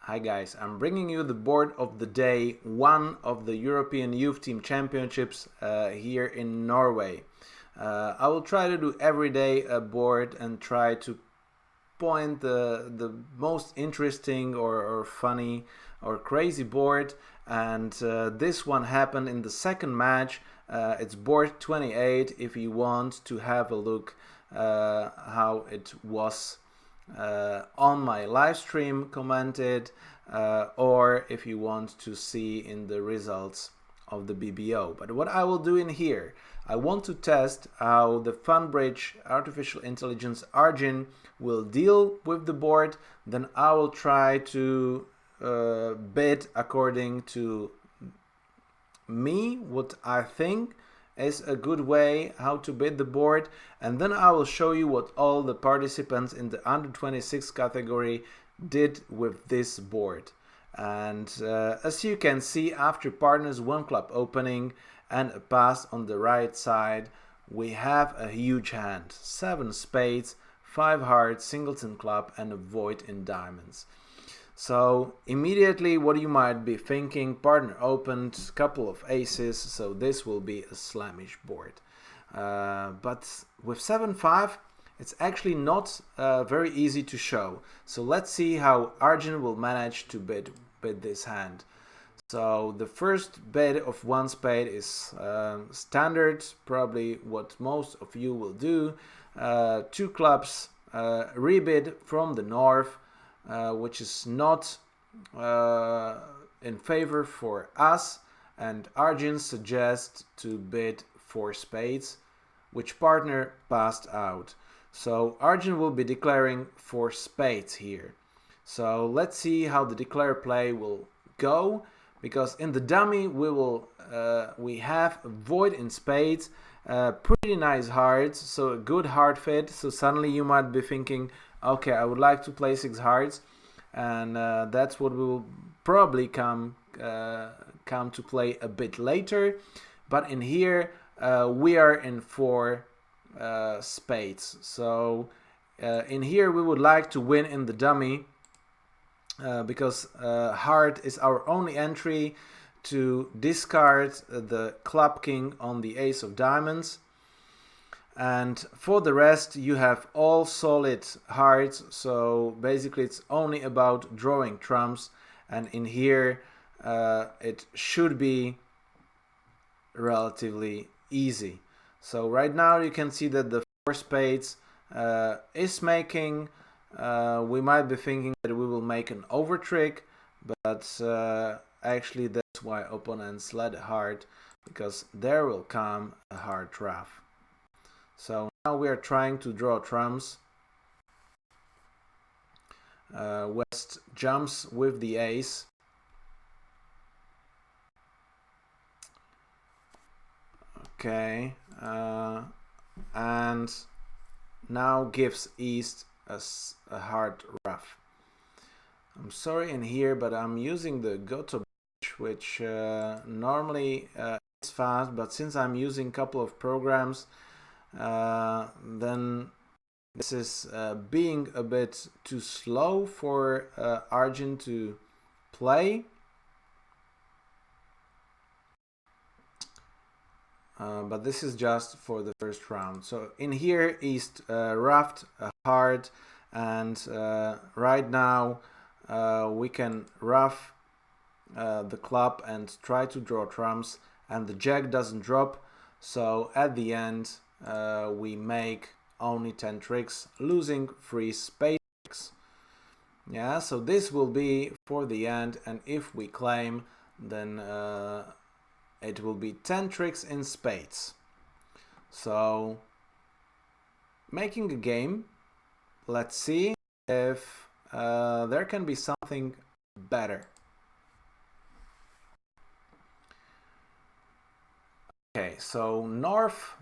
Hi guys, I'm bringing you the board of the day, one of the European Youth Team Championships here in Norway. I will try to do every day a board and try to point the most interesting or funny or crazy board, and this one happened in the second match. It's board 28 if you want to have a look how it was on my live stream commented, or if you want to see in the results of the BBO. But what I will do in here, I want to test how the Funbridge artificial intelligence Arjun will deal with the board. Then I will try to bid according to me what I think is a good way how to bid the board, and then I will show you what all the participants in the under 26 category did with this board. And as you can see, after partners, one club opening and a pass on the right side, we have a huge hand: 7 spades, 5 hearts, singleton club, and a void in diamonds. So immediately what you might be thinking, partner opened, couple of aces, so this will be a slamish board. But with 7-5, it's actually not very easy to show. So let's see how Arjun will manage to bid this hand. So the first bid of 1 spade is standard, probably what most of you will do. 2 clubs, rebid from the north, which is not in favor for us, and Arjun suggests to bid 4 spades, which partner passed out. So Arjun will be declaring 4 spades here. So let's see how the declare play will go, because in the dummy we have a void in spades, pretty nice hearts, so a good heart fit. So suddenly you might be thinking, okay, I would like to play 6 hearts, and that's what we will probably come to play a bit later. But in here we are in 4 spades. So in here we would like to win in the dummy, because heart is our only entry to discard the club king on the ace of diamonds. And for the rest, you have all solid hearts, so basically it's only about drawing trumps, and in here it should be relatively easy. So right now you can see that the 4 spades is making, we might be thinking that we will make an over trick, but actually that's why opponents let a heart, because there will come a hard rough. So now we are trying to draw trumps. West jumps with the ace. Okay, and now gives East a hard rough. I'm sorry in here, but I'm using the Goto bridge, which normally is fast, but since I'm using a couple of programs, then this is being a bit too slow for Arjun to play. But this is just for the first round. So in here East roughed a hard, and right now we can rough the club and try to draw trumps, and the jack doesn't drop, so at the end we make only 10 tricks, losing 3 spade tricks. Yeah, so this will be for the end, and if we claim, then it will be 10 tricks in spades. So making a game, let's see if there can be something better. Okay, so North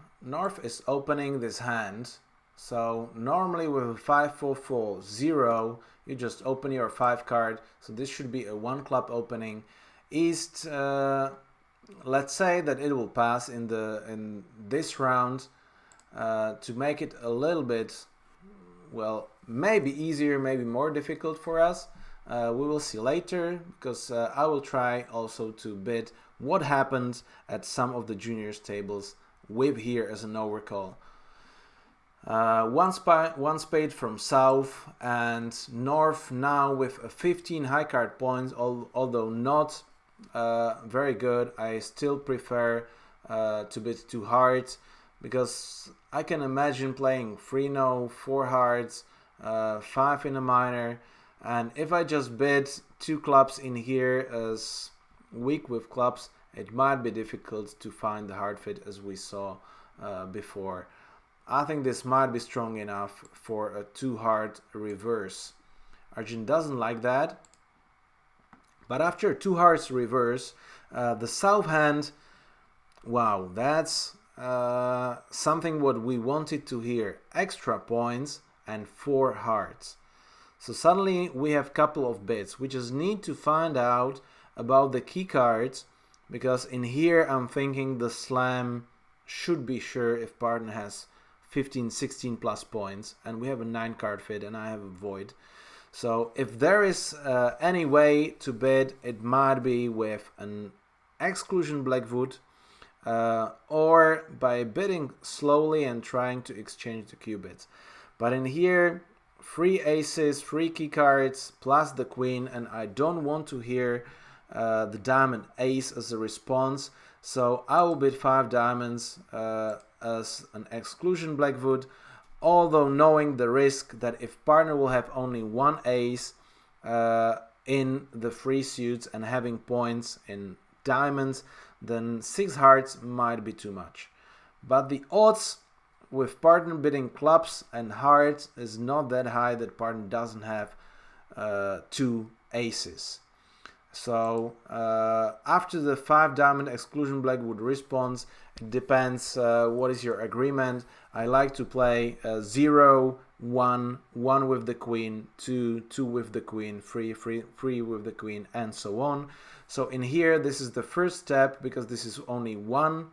is opening this hand. So normally with a 5-4-4 0, you just open your 5 card. So this should be a 1 club opening. East, let's say that it will pass in this round to make it a little bit, well, maybe easier, maybe more difficult for us. we will see later, because I will try also to bid what happened at some of the juniors tables with here as an overcall. One spade from south, and north now with 15 high card points, although not very good. I still prefer to bid 2 hearts, because I can imagine playing 3-no, 4 hearts, 5 in a minor, and if I just bid 2 clubs in here as weak with clubs, it might be difficult to find the hard fit as we saw before. I think this might be strong enough for a 2 heart reverse. Arjun doesn't like that, but after 2 hearts reverse, the south hand, wow, that's something what we wanted to hear. Extra points and 4 hearts. So suddenly we have a couple of bits. We just need to find out about the key cards, because in here I'm thinking the slam should be sure if partner has 15, 16 plus points, and we have a 9 card fit and I have a void. So if there is any way to bid, it might be with an exclusion blackwood, or by bidding slowly and trying to exchange the cubits. But in here, 3 aces, 3 key cards, plus the queen, and I don't want to hear the diamond ace as a response, so I will bid 5 diamonds as an exclusion blackwood, although knowing the risk that if partner will have only 1 ace in the 3 suits and having points in diamonds, then 6 hearts might be too much. But the odds with partner bidding clubs and hearts is not that high that partner doesn't have 2 aces. So after the 5 diamond exclusion blackwood response, it depends what is your agreement. I like to play 0, 1, 1 with the queen, 2, 2 with the queen, 3, 3 with the queen, and so on. So in here, this is the first step, because this is only 1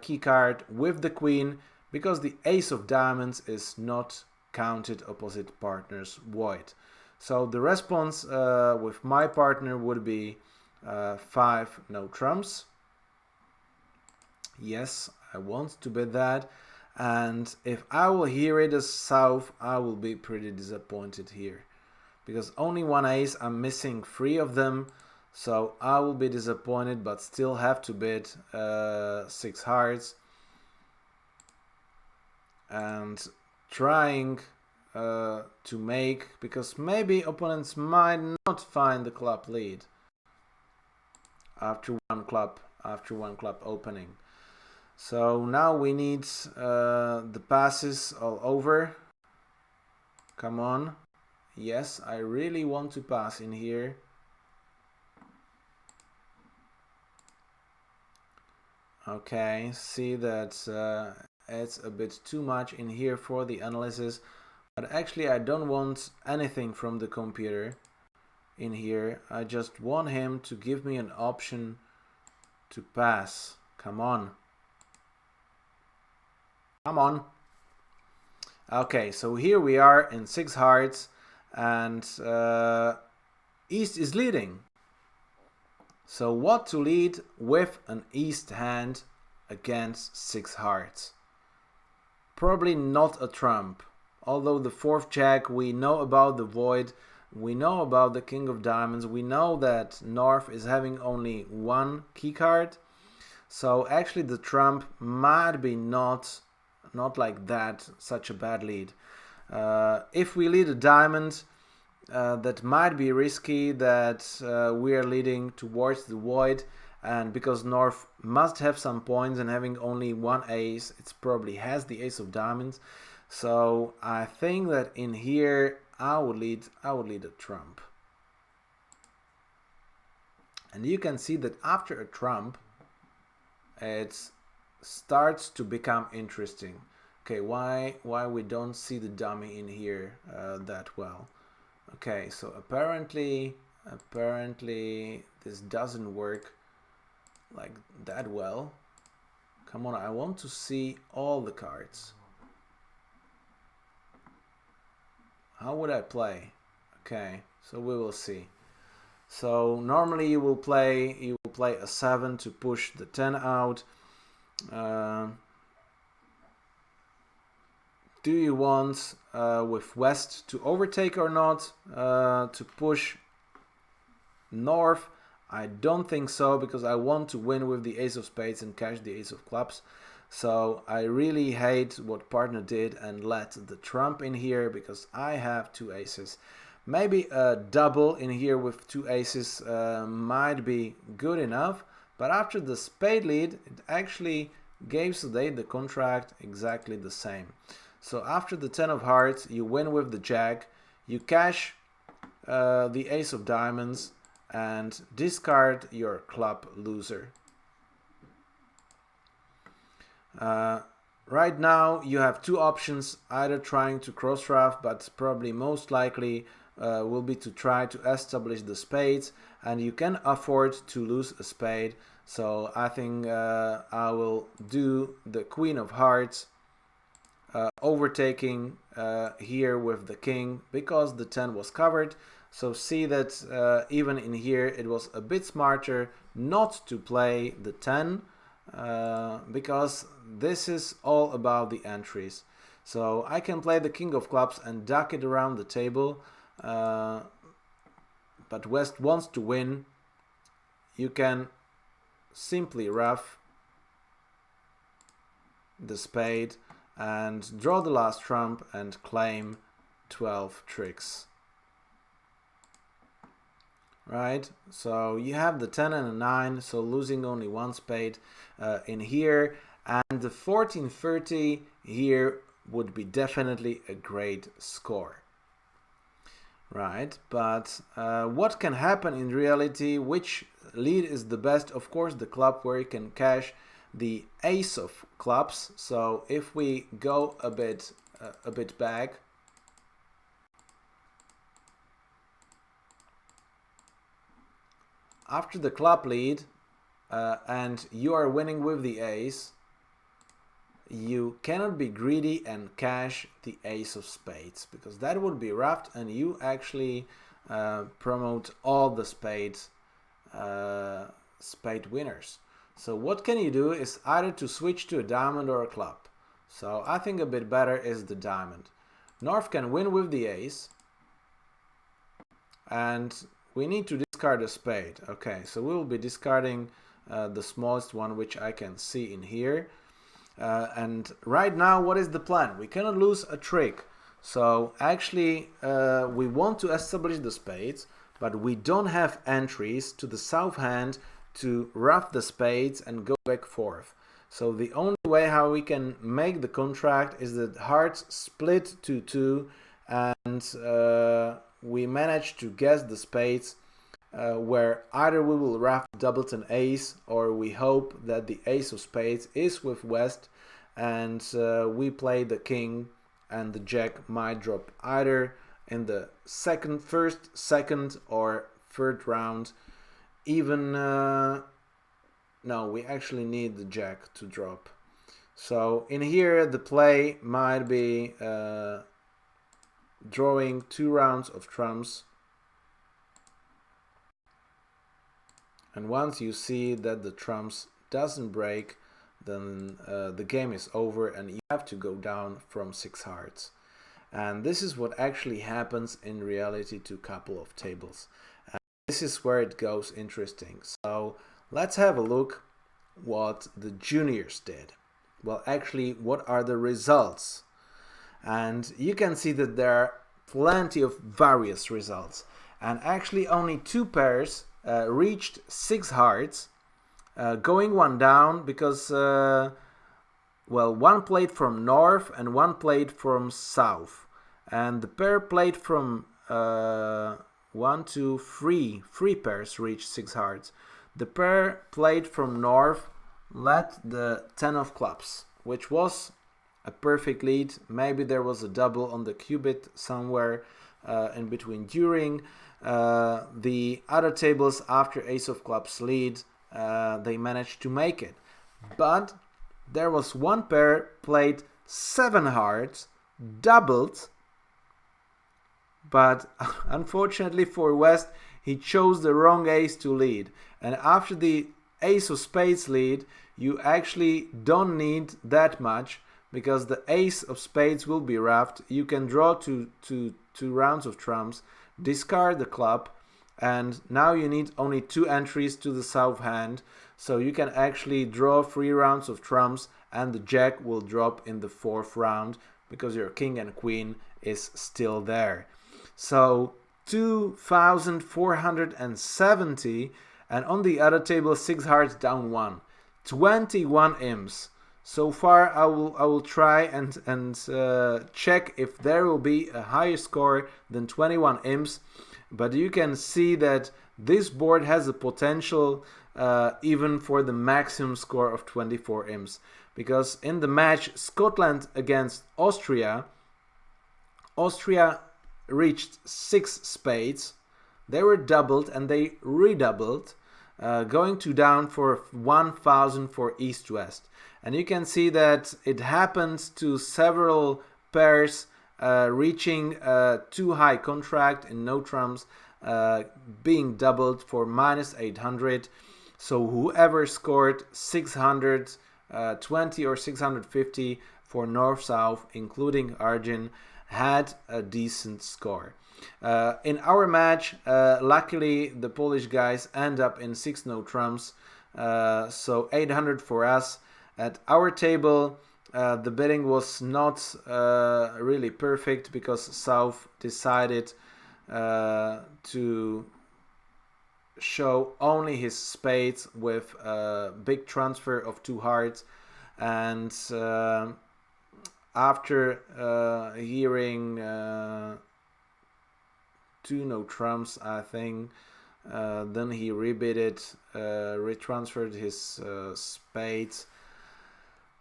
key card with the queen, because the ace of diamonds is not counted opposite partner's void. So the response with my partner would be 5 no trumps. Yes, I want to bet that. And if I will hear it as south, I will be pretty disappointed here, because only 1 ace, I'm missing 3 of them. So I will be disappointed, but still have to bid 6 hearts. And trying to make, because maybe opponents might not find the club lead after one club opening. So now we need the passes all over. Come on. Yes, I really want to pass in here. Okay, see that it's a bit too much in here for the analysis. But actually I don't want anything from the computer in here. I just want him to give me an option to pass. Come on. Come on. Okay, so here we are in 6 hearts, and East is leading. So what to lead with an East hand against 6 hearts? Probably not a trump. Although the 4th jack, we know about the void, we know about the king of diamonds, we know that North is having only 1 key card. So actually the trump might be not like that, such a bad lead. If we lead a diamond, that might be risky, that we are leading towards the void, and because North must have some points and having only 1 ace, it probably has the ace of diamonds. So I think that in here I would lead a trump. And you can see that after a trump it starts to become interesting. Okay, why we don't see the dummy in here that well? Okay, so apparently this doesn't work like that well. Come on, I want to see all the cards. How would I play? Okay, So we will see. So normally you will play a 7 to push the 10 out. Do you want with West to overtake or not? To push North? I don't think so, because I want to win with the ace of spades and cash the ace of clubs. So I really hate what partner did and let the trump in here, because I have 2 aces. Maybe a double in here with 2 aces might be good enough, but after the spade lead, it actually gave today the contract exactly the same. So after the 10 of hearts, you win with the jack, you cash the ace of diamonds and discard your club loser. Right now you have 2 options, either trying to cross draft, but probably most likely will be to try to establish the spades, and you can afford to lose a spade. So I think I will do the queen of hearts, overtaking here with the king, because the 10 was covered. So see that even in here it was a bit smarter not to play the 10, because this is all about the entries. So I can play the king of clubs and duck it around the table, but West wants to win. You can simply ruff the spade and draw the last trump and claim 12 tricks. Right, so you have the 10 and a 9, so losing only 1 spade in here, and the 14-30 here would be definitely a great score. Right, but what can happen in reality? Which lead is the best? Of course, the club where you can cash the ace of clubs. So if we go a bit back, after the club lead and you are winning with the ace, you cannot be greedy and cash the ace of spades, because that would be roughed and you actually promote all the spade winners. So what can you do is either to switch to a diamond or a club. So I think a bit better is the diamond. North can win with the ace, and we need to discard a spade. Okay, so we will be discarding the smallest one, which I can see in here. And right now, what is the plan? We cannot lose a trick. So actually, we want to establish the spades, but we don't have entries to the south hand to ruff the spades and go back forth. So the only way how we can make the contract is that hearts split to 2, and we manage to guess the spades, where either we will ruff doubleton ace, or we hope that the ace of spades is with West, and we play the king, and the jack might drop either in the first, second, or third round. Even no, we actually need the jack to drop. So in here the play might be drawing 2 rounds of trumps, and once you see that the trumps doesn't break, then the game is over and you have to go down from 6 hearts. And this is what actually happens in reality to a couple of tables. And this is where it goes interesting. So let's have a look what the juniors did. Well, actually, what are the results? And you can see that there are plenty of various results. And actually only 2 pairs reached 6 hearts, going 1 down because, well, 1 played from north and 1 played from south. And the pair played from 1, 2, 3 pairs reached 6 hearts. The pair played from north led the 10 of clubs, which was a perfect lead. Maybe there was a double on the cubit somewhere in between during. The other tables after ace of clubs lead, they managed to make it. But there was 1 pair played 7 hearts, doubled but unfortunately for West, he chose the wrong ace to lead. And after the ace of spades lead, you actually don't need that much, because the ace of spades will be ruffed. You can draw two rounds of trumps, discard the club, and now you need only 2 entries to the south hand, so you can actually draw 3 rounds of trumps, and the jack will drop in the 4th round because your king and queen is still there. So 2,470, and on the other table 6 hearts down 1, 21 imps. So far I will try and check if there will be a higher score than 21 imps, but you can see that this board has a potential even for the maximum score of 24 imps, because in the match Scotland against Austria reached 6 spades. They were doubled and they redoubled, going to down for 1,000 for East-West. And you can see that it happened to several pairs reaching too high contract in no trumps, being doubled for -800. So whoever scored 620 or 650 for North-South, including Arjun, had a decent score. In our match, luckily the Polish guys end up in 6 no trumps, so 800 for us. At our table, the bidding was not really perfect, because South decided to show only his spades with a big transfer of 2 hearts, and after hearing 2 no trumps, I think, then he rebid it, retransferred his spades,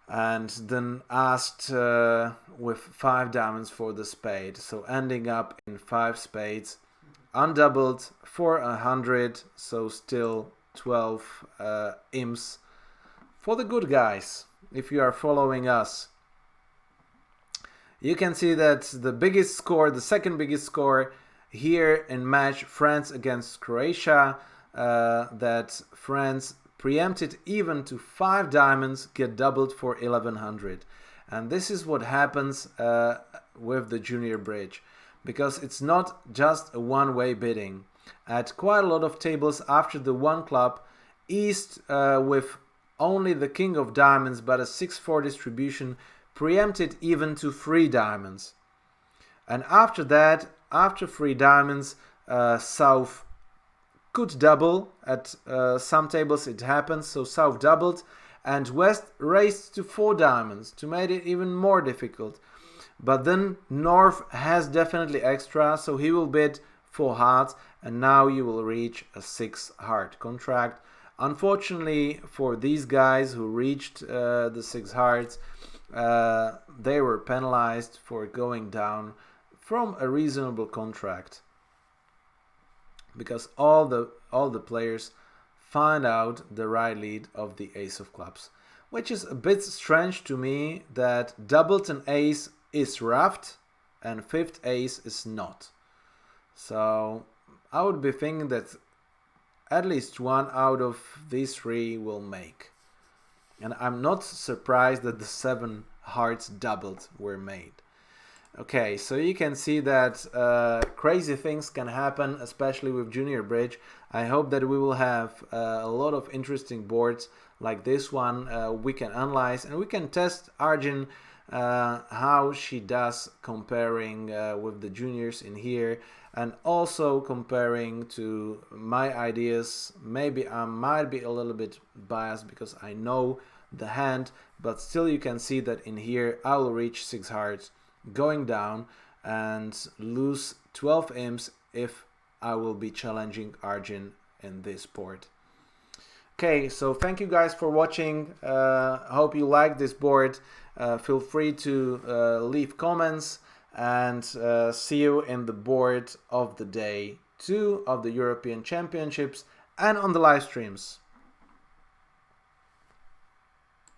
and then asked with 5 diamonds for the spade, so ending up in 5 spades, undoubled for 100, so still 12 imps for the good guys. If you are following us, you can see that the biggest score, the second biggest score here in match France against Croatia, that France preempted even to 5 diamonds, get doubled for 1100. And this is what happens with the junior bridge, because it's not just a one-way bidding. At quite a lot of tables after the 1 club, East with only the king of diamonds but a 6-4 distribution preempted even to 3 diamonds. And after that, after 3 diamonds, South could double. At some tables it happens, so South doubled, and West raised to 4 diamonds to make it even more difficult. But then North has definitely extra, so he will bid 4 hearts, and now you will reach a 6 heart contract. Unfortunately for these guys who reached the 6 hearts, they were penalized for going down from a reasonable contract, because all the players find out the right lead of the ace of clubs, which is a bit strange to me, that doubled an ace is ruffed and 5th ace is not. So I would be thinking that at least 1 out of these 3 will make. And I'm not surprised that the 7 hearts doubled were made. Okay, so you can see that crazy things can happen, especially with junior bridge. I hope that we will have a lot of interesting boards like this one. We can analyze and we can test Arjun, how she does comparing with the juniors in here, and also comparing to my ideas. Maybe I might be a little bit biased because I know the hand, but still you can see that in here I will reach 6 hearts going down and lose 12 imps if I will be challenging Arjun in this board. Okay, so thank you guys for watching. Hope you like this board. Feel free to leave comments, and see you in the board of the day 2 of the European Championships and on the live streams.